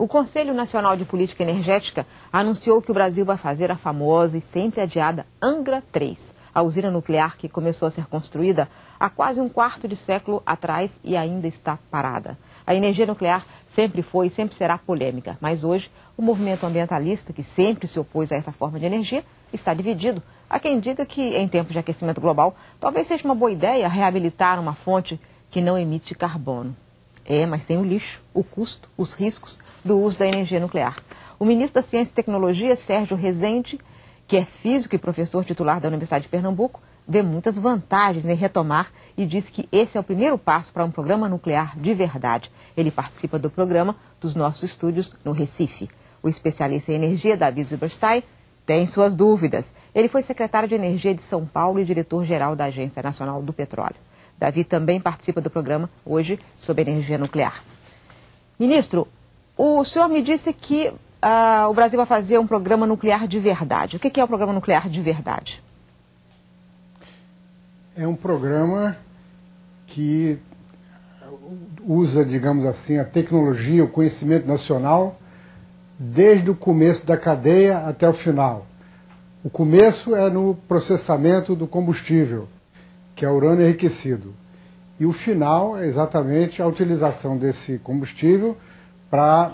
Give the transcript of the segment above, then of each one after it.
O Conselho Nacional de Política Energética anunciou que o Brasil vai fazer a famosa e sempre adiada Angra 3, a usina nuclear que começou a ser construída há quase um quarto de século atrás e ainda está parada. A energia nuclear sempre foi e sempre será polêmica, mas hoje o movimento ambientalista, que sempre se opôs a essa forma de energia, está dividido. Há quem diga que, em tempos de aquecimento global, talvez seja uma boa ideia reabilitar uma fonte que não emite carbono. Mas tem o lixo, o custo, os riscos do uso da energia nuclear. O ministro da Ciência e Tecnologia, Sérgio Rezende, que é físico e professor titular da Universidade de Pernambuco, vê muitas vantagens em retomar e diz que esse é o primeiro passo para um programa nuclear de verdade. Ele participa do programa dos nossos estúdios no Recife. O especialista em energia, Davi Zilberstein, tem suas dúvidas. Ele foi secretário de Energia de São Paulo e diretor-geral da Agência Nacional do Petróleo. Davi também participa do programa hoje sobre energia nuclear. Ministro, o senhor me disse que o Brasil vai fazer um programa nuclear de verdade. O que é o programa nuclear de verdade? É um programa que usa, digamos assim, a tecnologia, o conhecimento nacional, desde o começo da cadeia até o final. O começo é no processamento do combustível, que é urânio enriquecido. E o final é exatamente a utilização desse combustível para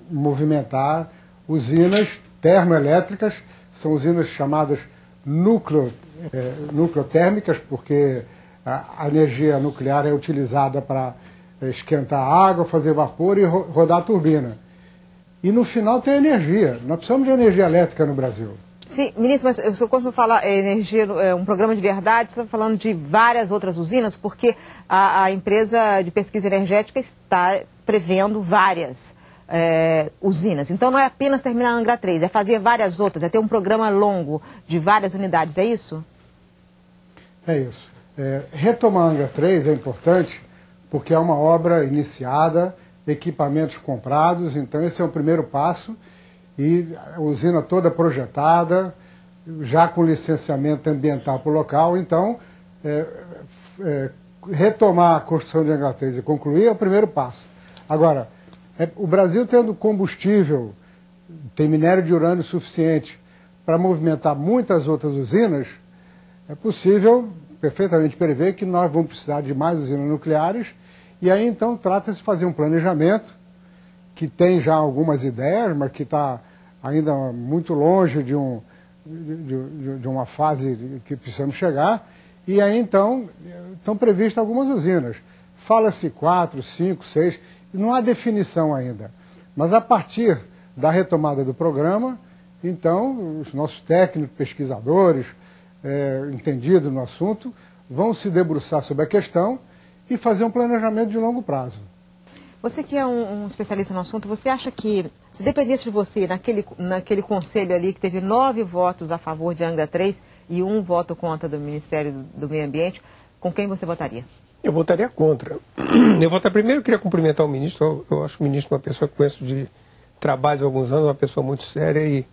movimentar usinas termoelétricas, são usinas chamadas nucleotérmicas, porque a energia nuclear é utilizada para esquentar a água, fazer vapor e rodar a turbina. E no final tem energia. Nós precisamos de energia elétrica no Brasil. Sim, ministro, mas eu quando falar energia, um programa de verdade, você está falando de várias outras usinas, porque a empresa de pesquisa energética está prevendo várias usinas. Então não é apenas terminar a Angra 3, é fazer várias outras, é ter um programa longo de várias unidades, é isso? É isso. Retomar a Angra 3 é importante porque é uma obra iniciada, equipamentos comprados, então esse é o primeiro passo. E a usina toda projetada, já com licenciamento ambiental para o local, então retomar a construção de Angra 3 e concluir é o primeiro passo. Agora, o Brasil tendo combustível, tem minério de urânio suficiente para movimentar muitas outras usinas, é possível perfeitamente prever que nós vamos precisar de mais usinas nucleares, e aí então trata-se de fazer um planejamento que tem já algumas ideias, mas que está ainda muito longe de uma fase que precisamos chegar, e aí então estão previstas algumas usinas. Fala-se 4, 5, 6, não há definição ainda. Mas a partir da retomada do programa, então os nossos técnicos, pesquisadores, entendidos no assunto, vão se debruçar sobre a questão e fazer um planejamento de longo prazo. Você que é um especialista no assunto, você acha que, se dependesse de você, naquele conselho ali que teve 9 votos a favor de Angra 3 e 1 voto contra do Ministério do Meio Ambiente, com quem você votaria? Eu votaria contra. Primeiro eu queria cumprimentar o ministro, eu acho o ministro uma pessoa que conheço de trabalhos há alguns anos, uma pessoa muito séria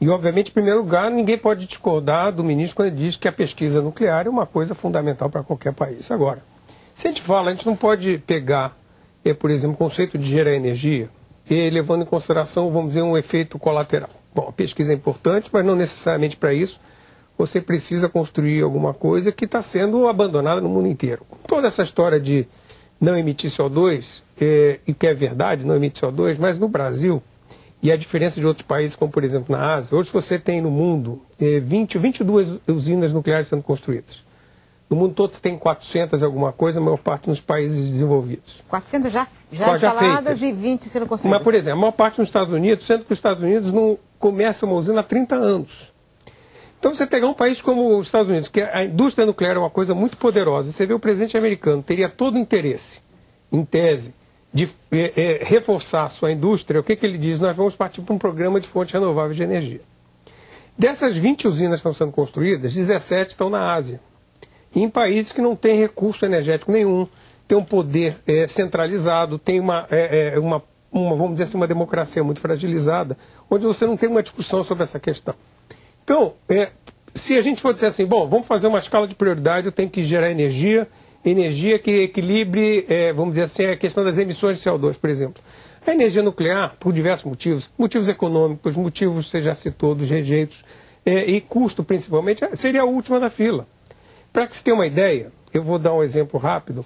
e obviamente, em primeiro lugar, ninguém pode discordar do ministro quando ele diz que a pesquisa nuclear é uma coisa fundamental para qualquer país. Agora, se a gente não pode pegar por exemplo, o conceito de gerar energia, levando em consideração, vamos dizer, um efeito colateral. Bom, a pesquisa é importante, mas não necessariamente para isso você precisa construir alguma coisa que está sendo abandonada no mundo inteiro. Toda essa história de não emitir CO2, e que é verdade, não emitir CO2, mas no Brasil, e a diferença de outros países, como por exemplo na Ásia, hoje você tem no mundo 22 usinas nucleares sendo construídas. No mundo todo você tem 400 alguma coisa, a maior parte nos países desenvolvidos. 400 já instaladas e 20 sendo construídas. Mas, por exemplo, a maior parte nos Estados Unidos, sendo que os Estados Unidos não começa uma usina há 30 anos. Então você pegar um país como os Estados Unidos, que a indústria nuclear é uma coisa muito poderosa, e você vê o presidente americano teria todo o interesse, em tese, de reforçar a sua indústria, o que ele diz? Nós vamos partir para um programa de fontes renováveis de energia. Dessas 20 usinas que estão sendo construídas, 17 estão na Ásia. Em países que não têm recurso energético nenhum, tem um poder centralizado, tem vamos dizer assim, uma democracia muito fragilizada, onde você não tem uma discussão sobre essa questão. Então, se a gente for dizer assim, bom, vamos fazer uma escala de prioridade, eu tenho que gerar energia que equilibre, vamos dizer assim, a questão das emissões de CO2, por exemplo. A energia nuclear, por diversos motivos, motivos econômicos, motivos, você já citou, dos rejeitos, e custo principalmente, seria a última da fila. Para que se tenha uma ideia, eu vou dar um exemplo rápido,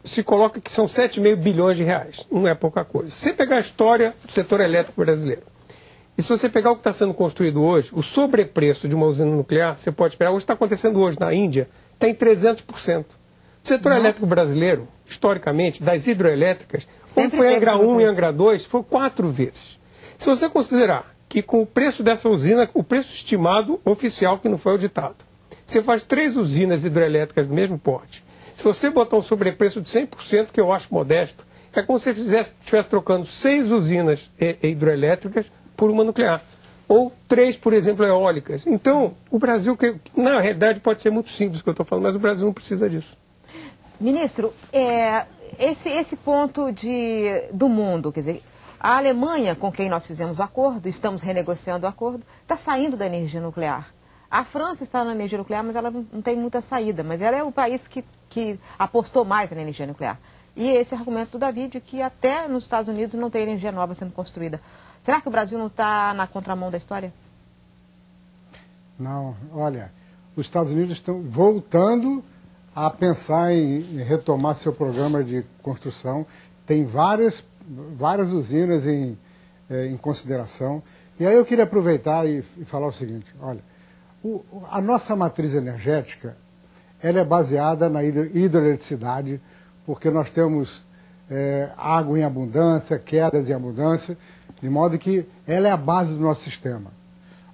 se coloca que são 7,5 bilhões de reais, não é pouca coisa. Se você pegar a história do setor elétrico brasileiro, e se você pegar o que está sendo construído hoje, o sobrepreço de uma usina nuclear, você pode esperar, hoje está acontecendo hoje na Índia, está em 300%. O setor elétrico brasileiro, historicamente, das hidroelétricas, como foi Angra 1 e Angra 2, foi 4 vezes. Se você considerar que com o preço dessa usina, o preço estimado oficial, que não foi auditado, você faz 3 usinas hidrelétricas do mesmo porte. Se você botar um sobrepreço de 100%, que eu acho modesto, é como se você estivesse trocando 6 usinas hidrelétricas por uma nuclear. Ou 3, por exemplo, eólicas. Então, o Brasil, na realidade, pode ser muito simples o que eu estou falando, mas o Brasil não precisa disso. Ministro, esse ponto do mundo, quer dizer, a Alemanha, com quem nós fizemos acordo, estamos renegociando o acordo, está saindo da energia nuclear. A França está na energia nuclear, mas ela não tem muita saída, mas ela é o país que apostou mais na energia nuclear. E esse argumento do Davi de que até nos Estados Unidos não tem energia nova sendo construída. Será que o Brasil não está na contramão da história? Não, olha, os Estados Unidos estão voltando a pensar em retomar seu programa de construção. Tem várias usinas em consideração. E aí eu queria aproveitar e falar o seguinte, olha, a nossa matriz energética, ela é baseada na hidroeletricidade, porque nós temos água em abundância, quedas em abundância, de modo que ela é a base do nosso sistema.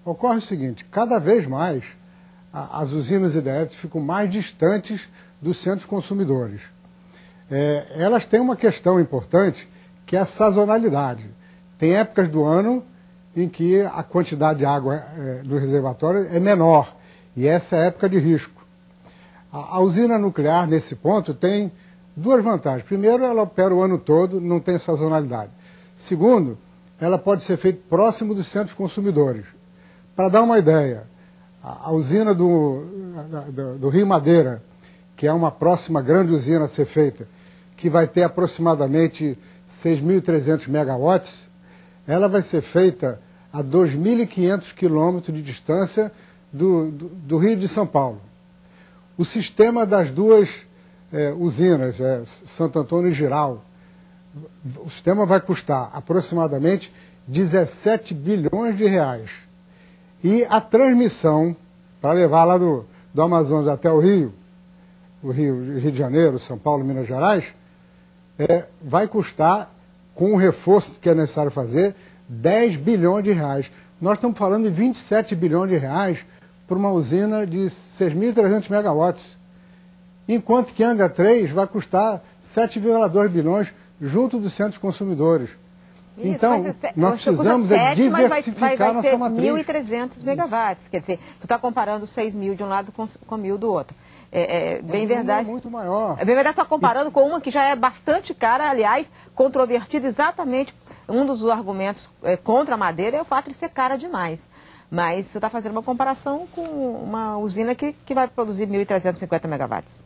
Ocorre o seguinte, cada vez mais as usinas hidrelétricas ficam mais distantes dos centros consumidores. Elas têm uma questão importante, que é a sazonalidade. Tem épocas do ano em que a quantidade de água do reservatório é menor, e essa é a época de risco. A usina nuclear, nesse ponto, tem 2 vantagens. Primeiro, ela opera o ano todo, não tem sazonalidade. Segundo, ela pode ser feita próximo dos centros consumidores. Para dar uma ideia, a usina do Rio Madeira, que é uma próxima grande usina a ser feita, que vai ter aproximadamente 6.300 megawatts, ela vai ser feita a 2.500 quilômetros de distância do Rio de São Paulo. O sistema das 2 usinas, Santo Antônio e Giral, o sistema vai custar aproximadamente 17 bilhões de reais. E a transmissão, para levar lá do Amazonas até o Rio de Janeiro, São Paulo, Minas Gerais, vai custar, com o reforço que é necessário fazer, 10 bilhões de reais. Nós estamos falando de 27 bilhões de reais para uma usina de 6.300 megawatts. Enquanto que Angra 3 vai custar 7,2 bilhões junto dos centros consumidores. Isso, então, nós precisamos diversificar nossa matriz. Vai ser 1.300 megawatts. Quer dizer, você está comparando 6.000 de um lado com 1.000 do outro. Bem verdade. É muito maior. É bem verdade, está comparando com uma que já é bastante cara, aliás, controvertida exatamente. Um dos argumentos contra a madeira é o fato de ser cara demais. Mas você está fazendo uma comparação com uma usina que vai produzir 1.350 megawatts.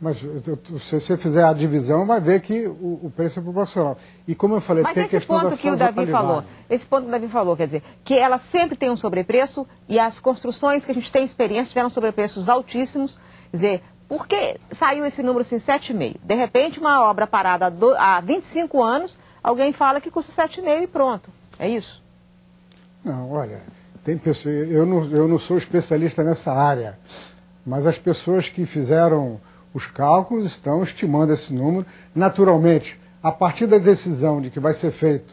Mas se você fizer a divisão, vai ver que o preço é proporcional. E como eu falei, tem a questão da sazonalidade. Esse ponto que o Davi falou, quer dizer, que ela sempre tem um sobrepreço e as construções que a gente tem experiência tiveram sobrepreços altíssimos. Quer dizer, por que saiu esse número assim, 7,5? De repente, uma obra parada há 25 anos, alguém fala que custa 7,5 e pronto. É isso? Não, olha, tem pessoas, eu não sou especialista nessa área, mas as pessoas que fizeram os cálculos estão estimando esse número. Naturalmente, a partir da decisão de que vai ser feito,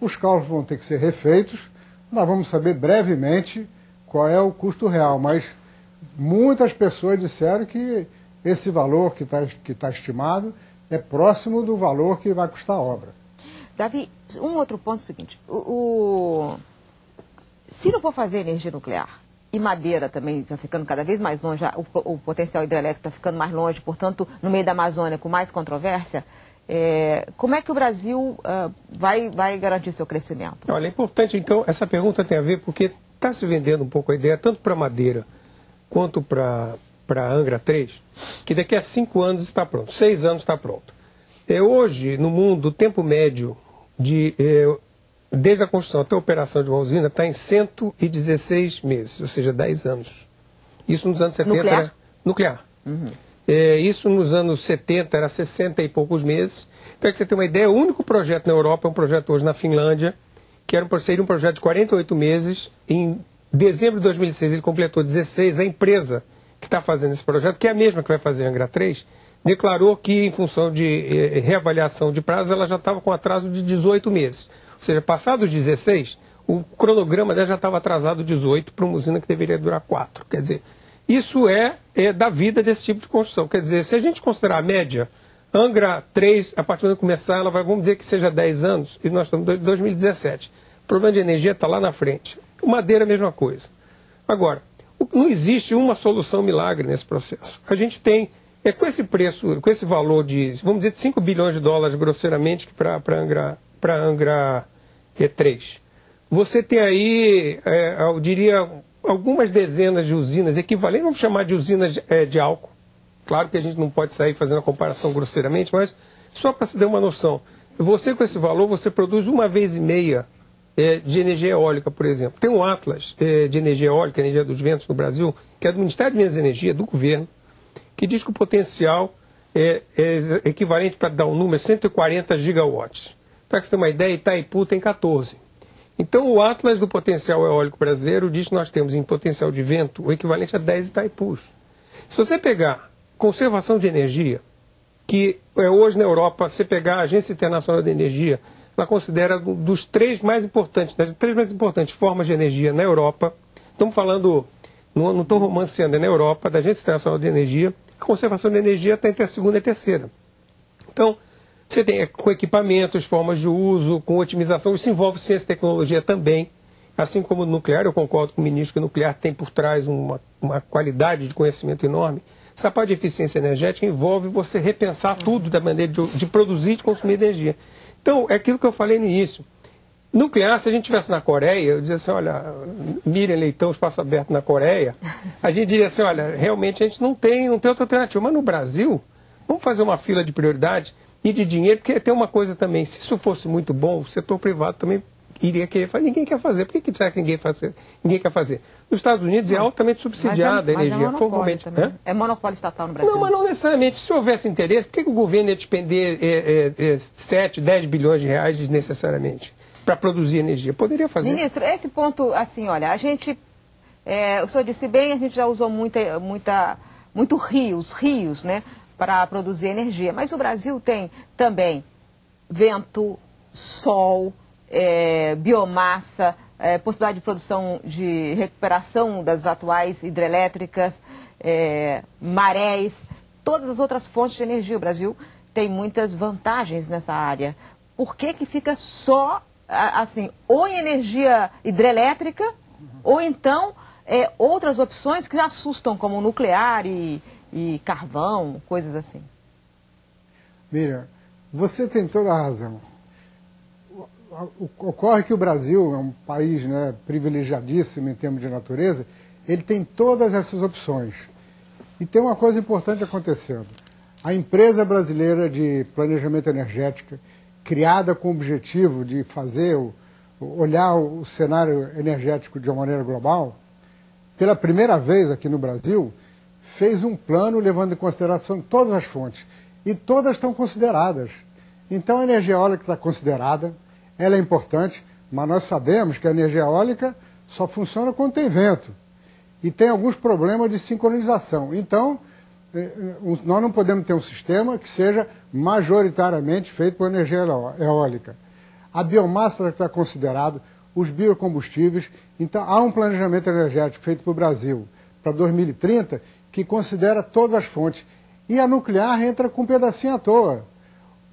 os cálculos vão ter que ser refeitos. Nós vamos saber brevemente qual é o custo real, mas muitas pessoas disseram que esse valor que está estimado é próximo do valor que vai custar a obra. Davi, um outro ponto é o seguinte, se não for fazer energia nuclear, e madeira também está ficando cada vez mais longe, o potencial hidrelétrico está ficando mais longe, portanto, no meio da Amazônia, com mais controvérsia, como é que o Brasil vai garantir seu crescimento? Olha, é importante, então, essa pergunta tem a ver porque está se vendendo um pouco a ideia, tanto para madeira quanto para Angra 3, que daqui a 5 anos está pronto, 6 anos está pronto. Hoje, no mundo, o tempo médio desde a construção até a operação de uma usina está em 116 meses, ou seja, 10 anos. Isso nos anos 70 nuclear? Era nuclear. Uhum. Isso nos anos 70 era 60 e poucos meses. Para que você tenha uma ideia, o único projeto na Europa é um projeto hoje na Finlândia, que seria um projeto de 48 meses. Em dezembro de 2006 ele completou 16. A empresa que está fazendo esse projeto, que é a mesma que vai fazer a Angra 3, declarou que, em função de reavaliação de prazo, ela já estava com atraso de 18 meses. Ou seja, passados os 16, o cronograma dela já estava atrasado 18 para uma usina que deveria durar 4. Quer dizer, isso é da vida desse tipo de construção. Quer dizer, se a gente considerar a média, Angra 3, a partir de começar, ela vai, vamos dizer que seja 10 anos, e nós estamos em 2017. O problema de energia está lá na frente. O madeira, a mesma coisa. Agora, não existe uma solução milagre nesse processo. A gente tem, com esse preço, com esse valor de, vamos dizer, de 5 bilhões de dólares, grosseiramente, para Angra 3. Você tem aí, eu diria, algumas dezenas de usinas equivalentes, vamos chamar de usinas de álcool. Claro que a gente não pode sair fazendo a comparação grosseiramente, mas só para se dar uma noção. Você, com esse valor, você produz 1,5 vezes de energia eólica, por exemplo. Tem um Atlas de energia eólica, energia dos ventos no Brasil, que é do Ministério de Minas e Energia, do governo, que diz que o potencial é equivalente, para dar um número, 140 gigawatts. Para que você tenha uma ideia, Itaipu tem 14. Então, o Atlas do potencial eólico brasileiro diz que nós temos em potencial de vento o equivalente a 10 Itaipus. Se você pegar conservação de energia, que hoje na Europa, se pegar a Agência Internacional de Energia, ela considera das três mais importantes formas de energia na Europa. Estamos falando, não estou romanceando, é na Europa, da Agência Internacional de Energia, a conservação de energia está entre a segunda e a terceira. Então, você tem com equipamentos, formas de uso, com otimização, isso envolve ciência e tecnologia também. Assim como no nuclear, eu concordo com o ministro que o nuclear tem por trás uma qualidade de conhecimento enorme. Essa parte de eficiência energética envolve você repensar tudo da maneira de produzir e de consumir energia. Então, é aquilo que eu falei no início. Nuclear, se a gente estivesse na Coreia, eu dizia assim, olha, Miriam Leitão, espaço aberto na Coreia, a gente diria assim, olha, realmente a gente não tem outra alternativa. Mas no Brasil, vamos fazer uma fila de prioridade e de dinheiro, porque tem uma coisa também, se isso fosse muito bom, o setor privado também iria querer fazer. Ninguém quer fazer. Por que será que ninguém quer fazer? Nos Estados Unidos é altamente subsidiada a energia. Formalmente, é monopólio estatal no Brasil. Não, mas não necessariamente. Se houvesse interesse, por que o governo ia despender 7, 10 bilhões de reais desnecessariamente para produzir energia? Poderia fazer. Ministro, esse ponto, assim, olha, a gente, o senhor disse bem, a gente já usou muito rios, né, para produzir energia. Mas o Brasil tem também vento, sol, biomassa, possibilidade de produção, de recuperação das atuais hidrelétricas, marés, todas as outras fontes de energia. O Brasil tem muitas vantagens nessa área. Por que fica só, assim, ou em energia hidrelétrica, ou então outras opções que assustam, como nuclear e carvão, coisas assim? Miriam, você tem toda a razão. Ocorre que o Brasil é um país, né, privilegiadíssimo em termos de natureza, ele tem todas essas opções. E tem uma coisa importante acontecendo. A empresa brasileira de planejamento energético, criada com o objetivo de olhar o cenário energético de uma maneira global, pela primeira vez aqui no Brasil, fez um plano levando em consideração todas as fontes. E todas estão consideradas. Então a energia eólica está considerada, ela é importante, mas nós sabemos que a energia eólica só funciona quando tem vento. E tem alguns problemas de sincronização. Então, nós não podemos ter um sistema que seja majoritariamente feito por energia eólica. A biomassa está considerada, os biocombustíveis. Então, há um planejamento energético feito para o Brasil para 2030 que considera todas as fontes. E a nuclear entra com um pedacinho à toa.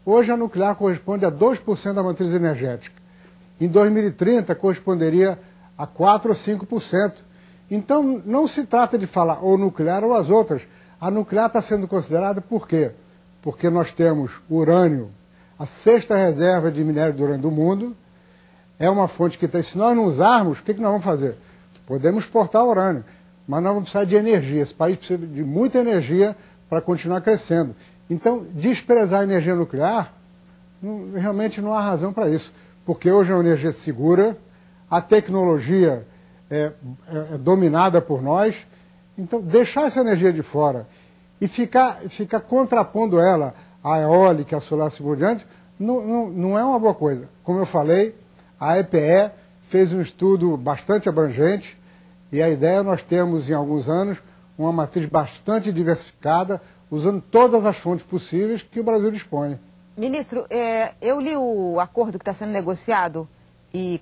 Hoje a nuclear corresponde a 2% da matriz energética. Em 2030 corresponderia a 4% ou 5%. Então não se trata de falar ou nuclear ou as outras. A nuclear está sendo considerada por quê? Porque nós temos urânio, a 6ª reserva de minério de urânio do mundo. É uma fonte que tem. Se nós não usarmos, o que nós vamos fazer? Podemos exportar urânio, mas nós vamos precisar de energia. Esse país precisa de muita energia para continuar crescendo. Então, desprezar a energia nuclear, realmente não há razão para isso, porque hoje é uma energia segura, a tecnologia é dominada por nós, então deixar essa energia de fora e ficar contrapondo ela à eólica, à solar, assim por diante, não é uma boa coisa. Como eu falei, a EPE fez um estudo bastante abrangente e a ideia é nós temos em alguns anos uma matriz bastante diversificada, usando todas as fontes possíveis que o Brasil dispõe. Ministro, eu li o acordo que está sendo negociado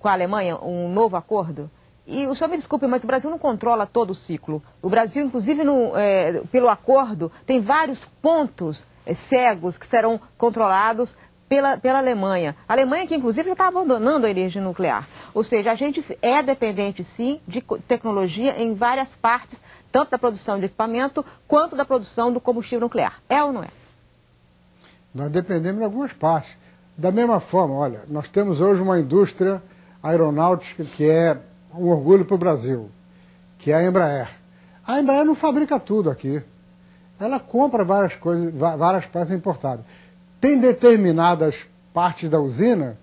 com a Alemanha, um novo acordo, e o senhor me desculpe, mas o Brasil não controla todo o ciclo. O Brasil, inclusive, pelo acordo, tem vários pontos cegos que serão controlados pela Alemanha. A Alemanha que, inclusive, já está abandonando a energia nuclear. Ou seja, a gente é dependente, sim, de tecnologia em várias partes, tanto da produção de equipamento quanto da produção do combustível nuclear. É ou não é? Nós dependemos de algumas partes. Da mesma forma, olha, nós temos hoje uma indústria aeronáutica que é um orgulho para o Brasil, que é a Embraer. A Embraer não fabrica tudo aqui. Ela compra várias coisas, várias peças importadas. Tem determinadas partes da usina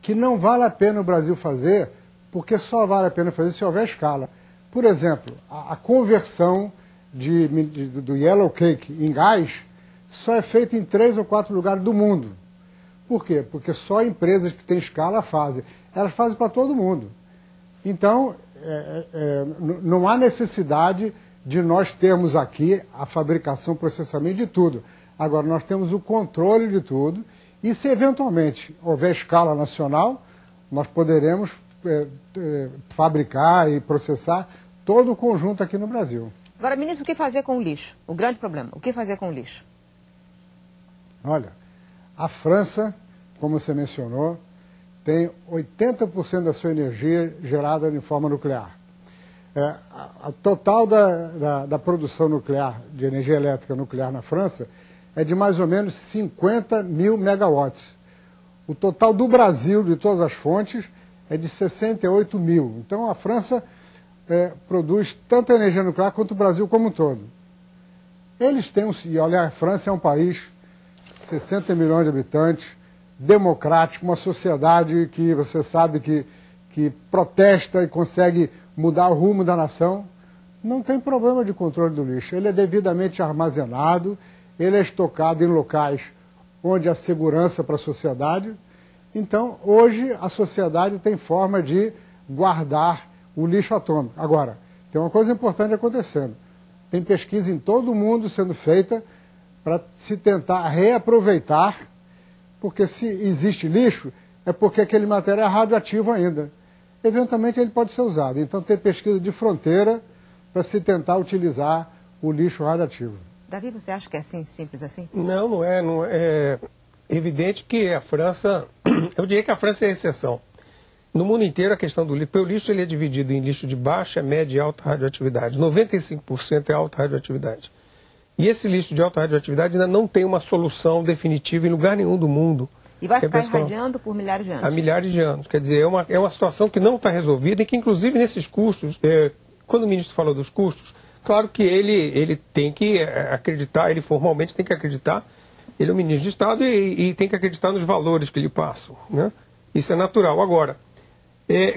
que não vale a pena o Brasil fazer, porque só vale a pena fazer se houver escala. Por exemplo, a conversão do yellow cake em gás só é feita em 3 ou 4 lugares do mundo. Por quê? Porque só empresas que têm escala fazem. Elas fazem para todo mundo. Então, não há necessidade de nós termos aqui a fabricação, processamento de tudo. Agora, nós temos o controle de tudo e se eventualmente houver escala nacional, nós poderemos fabricar e processar todo o conjunto aqui no Brasil. Agora, ministro, o que fazer com o lixo? O grande problema, o que fazer com o lixo? Olha, a França, como você mencionou, tem 80% da sua energia gerada de forma nuclear. A total da produção nuclear, de energia elétrica nuclear na França, é de mais ou menos 50 mil megawatts. O total do Brasil, de todas as fontes, é de 68 mil. Então a França produz tanta energia nuclear quanto o Brasil como um todo. Eles têm, e olha, a França é um país, 60 milhões de habitantes, democrático, uma sociedade que você sabe que protesta e consegue mudar o rumo da nação. Não tem problema de controle do lixo. Ele é devidamente armazenado, ele é estocado em locais onde há segurança para a sociedade. Então, hoje, a sociedade tem forma de guardar o lixo atômico. Agora, tem uma coisa importante acontecendo. Tem pesquisa em todo o mundo sendo feita para se tentar reaproveitar, porque se existe lixo, é porque aquele material é radioativo ainda. Eventualmente ele pode ser usado. Então tem pesquisa de fronteira para se tentar utilizar o lixo radioativo. Davi, você acha que é assim, simples assim? Não é. É evidente que a França, eu diria que a França é a exceção. No mundo inteiro a questão do lixo, o lixo ele é dividido em lixo de baixa, média e alta radioatividade. 95% é alta radioatividade. E esse lixo de alta radioatividade ainda não tem uma solução definitiva em lugar nenhum do mundo. E vai ficar irradiando por milhares de anos? Há milhares de anos. Quer dizer, é uma situação que não está resolvida e que, inclusive, nesses custos, quando o ministro falou dos custos, claro que ele tem que acreditar, ele formalmente tem que acreditar, ele é o ministro de Estado e tem que acreditar nos valores que lhe passam, né? Isso é natural. Agora,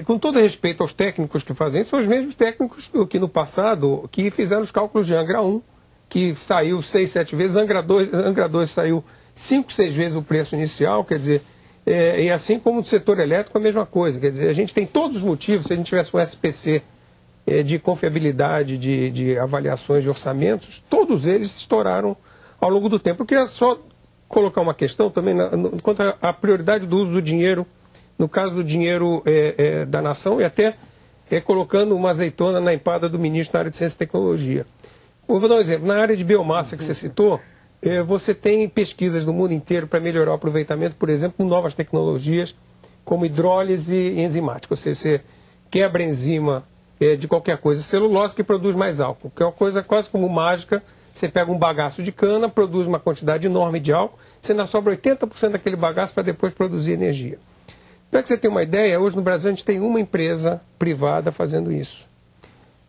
com todo respeito aos técnicos que fazem isso, são os mesmos técnicos que no passado que fizeram os cálculos de Angra 1, que saiu 6, 7 vezes, Angra 2 saiu 5, 6 vezes o preço inicial, quer dizer, e assim como no setor elétrico a mesma coisa, quer dizer, a gente tem todos os motivos, se a gente tivesse um SPC de confiabilidade, de avaliações de orçamentos, todos eles estouraram ao longo do tempo. Eu queria só colocar uma questão também quanto à prioridade do uso do dinheiro, no caso do dinheiro da nação, e até colocando uma azeitona na empada do ministro na área de ciência e tecnologia. Eu vou dar um exemplo. Na área de biomassa que você citou, você tem pesquisas no mundo inteiro para melhorar o aproveitamento, por exemplo, com novas tecnologias, como hidrólise enzimática. Ou seja, você quebra a enzima de qualquer coisa, celulose, que produz mais álcool, que é uma coisa quase como mágica. Você pega um bagaço de cana, produz uma quantidade enorme de álcool, você ainda sobra 80% daquele bagaço para depois produzir energia. Para que você tenha uma ideia, hoje no Brasil a gente tem uma empresa privada fazendo isso.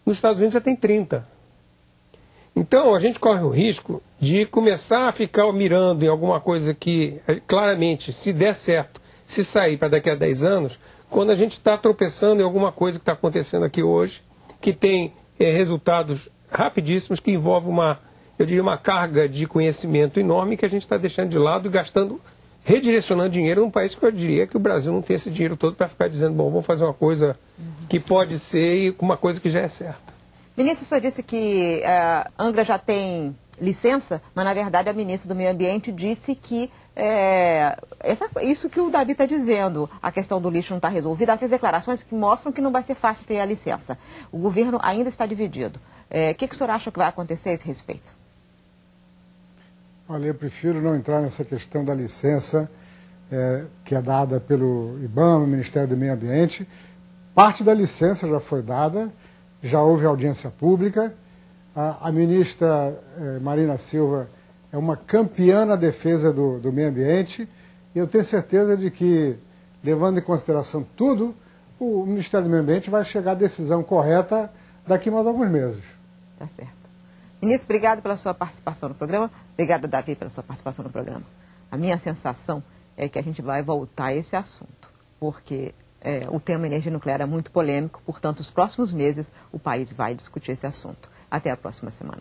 Nos Estados Unidos já tem 30. Então, a gente corre o risco de começar a ficar mirando em alguma coisa que, claramente, se der certo, se sair para daqui a 10 anos, quando a gente está tropeçando em alguma coisa que está acontecendo aqui hoje, que tem resultados rapidíssimos, que envolve uma carga de conhecimento enorme que a gente está deixando de lado e gastando, redirecionando dinheiro num país que eu diria que o Brasil não tem esse dinheiro todo para ficar dizendo, bom, vamos fazer uma coisa que pode ser e uma coisa que já é certa. Ministro, o senhor disse que Angra já tem licença, mas na verdade a ministra do Meio Ambiente disse que isso que o Davi está dizendo, a questão do lixo não está resolvida. Ela fez declarações que mostram que não vai ser fácil ter a licença. O governo ainda está dividido. O que o senhor acha que vai acontecer a esse respeito? Olha, eu prefiro não entrar nessa questão da licença que é dada pelo IBAMA, Ministério do Meio Ambiente. Parte da licença já foi dada, já houve audiência pública. A ministra Marina Silva é uma campeã na defesa do meio ambiente e eu tenho certeza de que, levando em consideração tudo, o Ministério do Meio Ambiente vai chegar à decisão correta daqui a mais alguns meses. Tá certo. Ministro, obrigado pela sua participação no programa. Obrigada, Davi, pela sua participação no programa. A minha sensação é que a gente vai voltar a esse assunto, porque o tema energia nuclear é muito polêmico, portanto, nos próximos meses o país vai discutir esse assunto. Até a próxima semana.